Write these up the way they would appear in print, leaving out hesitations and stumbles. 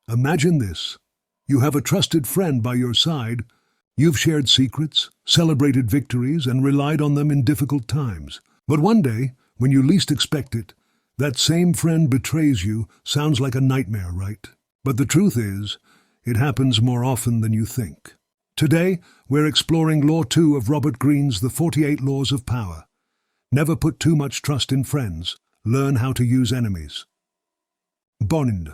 Imagine this. You have a trusted friend by your side. You've shared secrets, celebrated victories, and relied on them in difficult times. But one day, when you least expect it, that same friend betrays you. Sounds like a nightmare, right? But the truth is, it happens more often than you think. Today, we're exploring Law 2 of Robert Greene's The 48 Laws of Power. Never put too much trust in friends. Learn how to use enemies. Bond.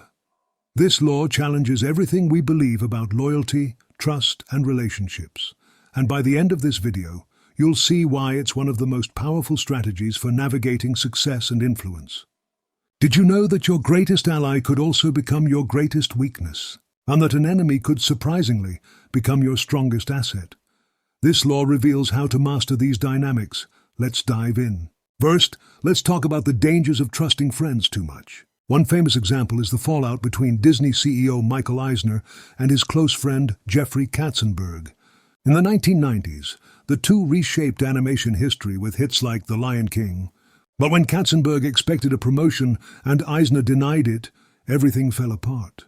This law challenges everything we believe about loyalty, trust, and relationships. And by the end of this video, you'll see why it's one of the most powerful strategies for navigating success and influence. Did you know that your greatest ally could also become your greatest weakness? And that an enemy could surprisingly become your strongest asset? This law reveals how to master these dynamics. Let's dive in. First, let's talk about the dangers of trusting friends too much. One famous example is the fallout between Disney CEO Michael Eisner and his close friend Jeffrey Katzenberg. In the 1990s, the two reshaped animation history with hits like The Lion King. But when Katzenberg expected a promotion and Eisner denied it, everything fell apart.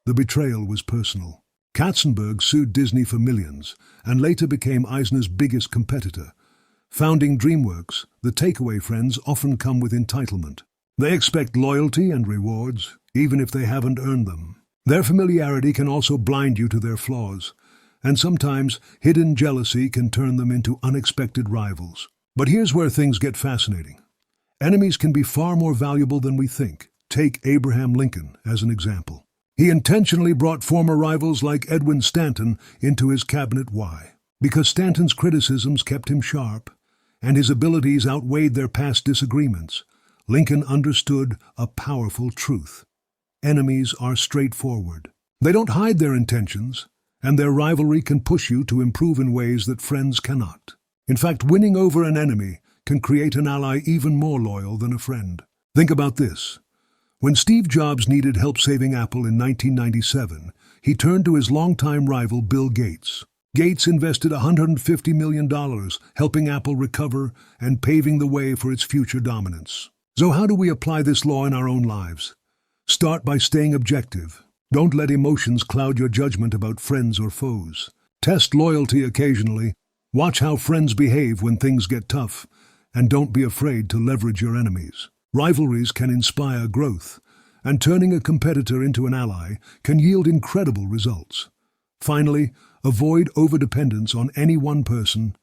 The betrayal was personal. Katzenberg sued Disney for millions and later became Eisner's biggest competitor. Founding DreamWorks, the takeaway friends often come with entitlement. They expect loyalty and rewards, even if they haven't earned them. Their familiarity can also blind you to their flaws, and sometimes hidden jealousy can turn them into unexpected rivals. But here's where things get fascinating. Enemies can be far more valuable than we think. Take Abraham Lincoln as an example. He intentionally brought former rivals like Edwin Stanton into his cabinet. Why? Because Stanton's criticisms kept him sharp, and his abilities outweighed their past disagreements. Lincoln understood a powerful truth. Enemies are straightforward. They don't hide their intentions, and their rivalry can push you to improve in ways that friends cannot. In fact, winning over an enemy can create an ally even more loyal than a friend. Think about this. When Steve Jobs needed help saving Apple in 1997, he turned to his longtime rival Bill Gates. Gates invested $150 million, helping Apple recover and paving the way for its future dominance. So how do we apply this law in our own lives? Start by staying objective. Don't let emotions cloud your judgment about friends or foes. Test loyalty occasionally. Watch how friends behave when things get tough. And don't be afraid to leverage your enemies. Rivalries can inspire growth, and turning a competitor into an ally can yield incredible results. Finally, avoid overdependence on any one person.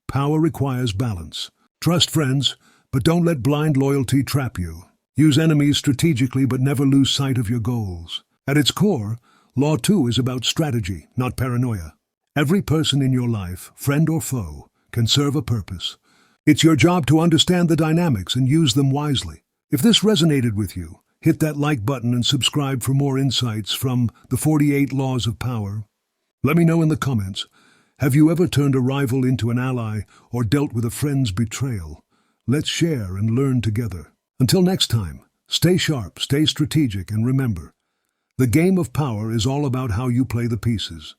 Power requires balance. Trust friends, but don't let blind loyalty trap you. Use enemies strategically, but never lose sight of your goals. At its core, Law 2 is about strategy, not paranoia. Every person in your life, friend or foe, can serve a purpose. It's your job to understand the dynamics and use them wisely. If this resonated with you, hit that like button and subscribe for more insights from the 48 Laws of Power. Let me know in the comments, have you ever turned a rival into an ally or dealt with a friend's betrayal? Let's share and learn together. Until next time, stay sharp, stay strategic, and remember, the game of power is all about how you play the pieces.